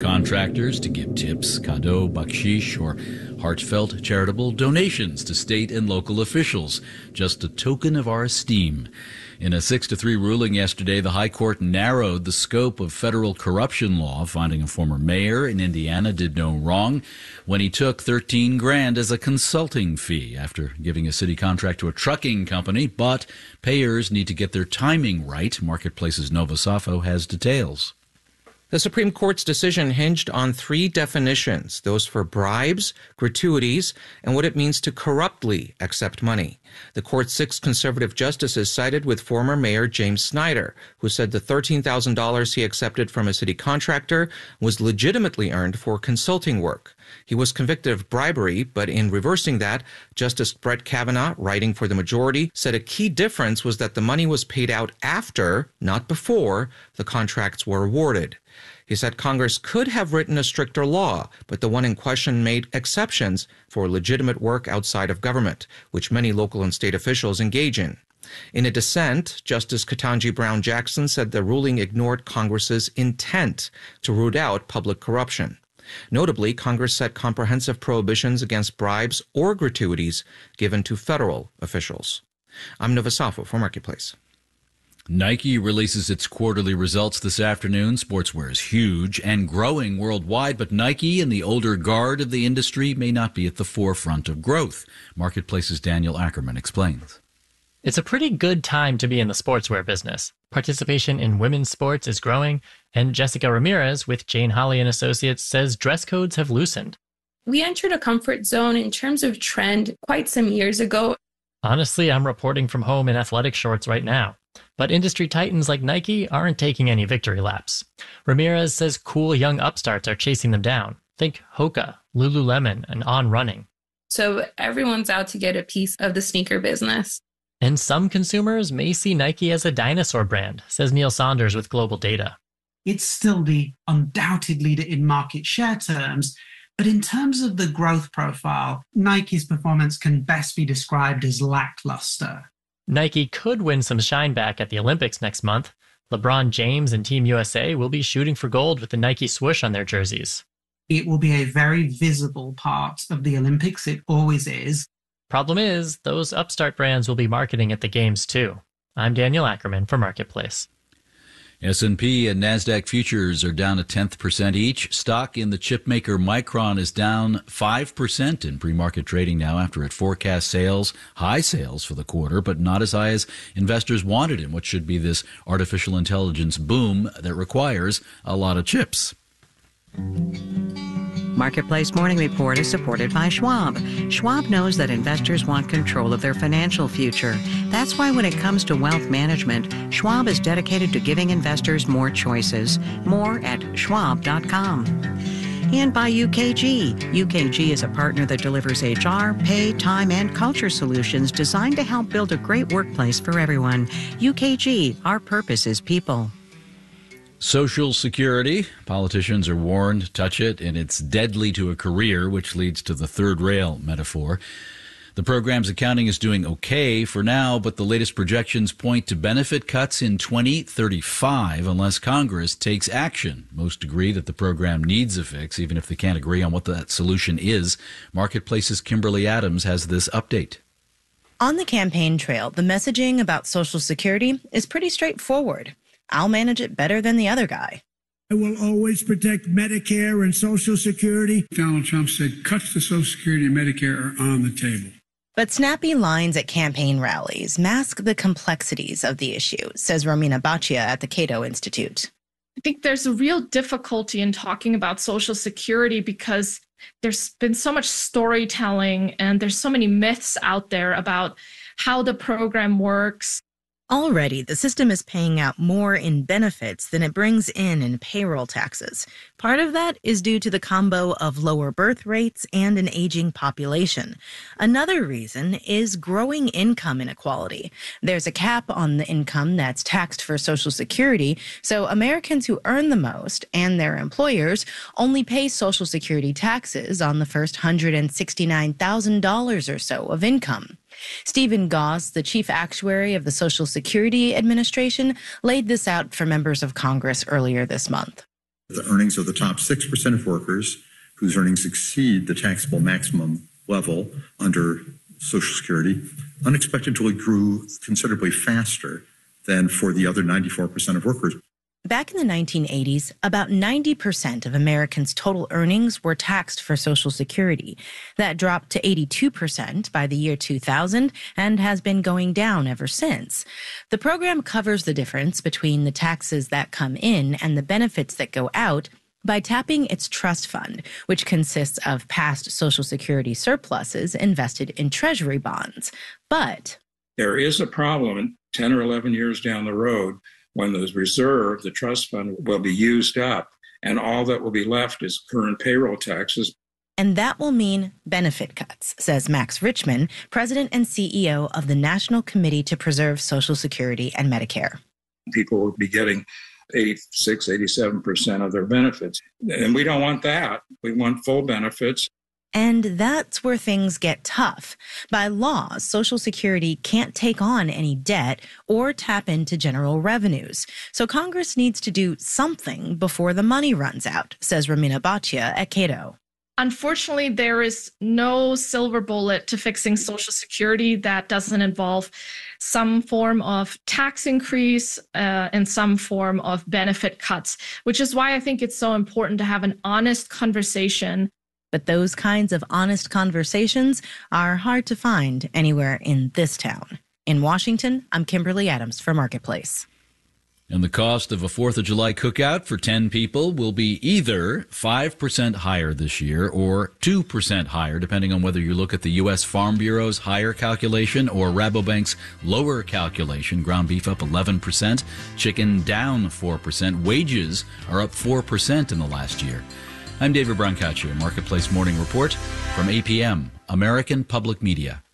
Contractors to give tips, cadeau, bakshish, or heartfelt charitable donations to state and local officials, just a token of our esteem. In a 6-3 ruling yesterday, the High Court narrowed the scope of federal corruption law, finding a former mayor in Indiana did no wrong when he took $13,000 as a consulting fee after giving a city contract to a trucking company. But payers need to get their timing right. Marketplace's Nova Safo has details. The Supreme Court's decision hinged on three definitions, those for bribes, gratuities, and what it means to corruptly accept money. The court's 6 conservative justices sided with former Mayor James Snyder, who said the $13,000 he accepted from a city contractor was legitimately earned for consulting work. He was convicted of bribery, but in reversing that, Justice Brett Kavanaugh, writing for the majority, said a key difference was that the money was paid out after, not before, the contracts were awarded. He said Congress could have written a stricter law, but the one in question made exceptions for legitimate work outside of government, which many local and state officials engage in. In a dissent, Justice Ketanji Brown Jackson said the ruling ignored Congress's intent to root out public corruption. Notably, Congress set comprehensive prohibitions against bribes or gratuities given to federal officials. I'm Nova Safo for Marketplace. Nike releases its quarterly results this afternoon. Sportswear is huge and growing worldwide, but Nike and the older guard of the industry may not be at the forefront of growth. Marketplace's Daniel Ackerman explains. It's a pretty good time to be in the sportswear business. Participation in women's sports is growing, and Jessica Ramirez with Jane Holly & Associates says dress codes have loosened. We entered a comfort zone in terms of trend quite some years ago. Honestly, I'm reporting from home in athletic shorts right now. But industry titans like Nike aren't taking any victory laps. Ramirez says cool young upstarts are chasing them down. Think Hoka, Lululemon, and On Running. So everyone's out to get a piece of the sneaker business. And some consumers may see Nike as a dinosaur brand, says Neil Saunders with Global Data. It's still the undoubted leader in market share terms, but in terms of the growth profile, Nike's performance can best be described as lackluster. Nike could win some shine back at the Olympics next month. LeBron James and Team USA will be shooting for gold with the Nike swoosh on their jerseys. It will be a very visible part of the Olympics. It always is. Problem is, those upstart brands will be marketing at the games too. I'm Daniel Ackerman for Marketplace. S&P and NASDAQ futures are down 0.1% each. Stock in the chipmaker Micron is down 5% in pre-market trading now after it forecast high sales for the quarter, but not as high as investors wanted in what should be this artificial intelligence boom that requires a lot of chips. Marketplace Morning Report is supported by Schwab. Schwab knows that investors want control of their financial future. That's why when it comes to wealth management, Schwab is dedicated to giving investors more choices. More at schwab.com. And by UKG. UKG is a partner that delivers HR, pay, time, and culture solutions designed to help build a great workplace for everyone. UKG, our purpose is people. Social Security. Politicians are warned, touch it, and it's deadly to a career, which leads to the third rail metaphor. The program's accounting is doing okay for now, but the latest projections point to benefit cuts in 2035 unless Congress takes action. Most agree that the program needs a fix, even if they can't agree on what that solution is. Marketplace's Kimberly Adams has this update. On the campaign trail, the messaging about Social Security is pretty straightforward. I'll manage it better than the other guy. I will always protect Medicare and Social Security. Donald Trump said cuts to Social Security and Medicare are on the table. But snappy lines at campaign rallies mask the complexities of the issue, says Romina Baccia at the Cato Institute. I think there's a real difficulty in talking about Social Security because there's been so much storytelling and there's so many myths out there about how the program works. Already, the system is paying out more in benefits than it brings in payroll taxes. Part of that is due to the combo of lower birth rates and an aging population. Another reason is growing income inequality. There's a cap on the income that's taxed for Social Security, so Americans who earn the most and their employers only pay Social Security taxes on the first $169,000 or so of income. Stephen Goss, the chief actuary of the Social Security Administration, laid this out for members of Congress earlier this month. The earnings of the top 6% of workers whose earnings exceed the taxable maximum level under Social Security unexpectedly grew considerably faster than for the other 94% of workers. Back in the 1980s, about 90% of Americans' total earnings were taxed for Social Security. That dropped to 82% by the year 2000 and has been going down ever since. The program covers the difference between the taxes that come in and the benefits that go out by tapping its trust fund, which consists of past Social Security surpluses invested in Treasury bonds. But there is a problem 10 or 11 years down the road when the reserve, the trust fund, will be used up, and all that will be left is current payroll taxes. And that will mean benefit cuts, says Max Richman, president and CEO of the National Committee to Preserve Social Security and Medicare. People will be getting 86, 87% of their benefits. And we don't want that. We want full benefits. And that's where things get tough. By law, Social Security can't take on any debt or tap into general revenues. So Congress needs to do something before the money runs out, says Romina Bhatia at Cato. Unfortunately, there is no silver bullet to fixing Social Security that doesn't involve some form of tax increase and some form of benefit cuts, which is why I think it's so important to have an honest conversation. But those kinds of honest conversations are hard to find anywhere in this town. In Washington, I'm Kimberly Adams for Marketplace. And the cost of a 4th of July cookout for 10 people will be either 5% higher this year or 2% higher, depending on whether you look at the U.S. Farm Bureau's higher calculation or Rabobank's lower calculation. Ground beef up 11%, chicken down 4%. Wages are up 4% in the last year. I'm David Brancaccio, Marketplace Morning Report from APM, American Public Media.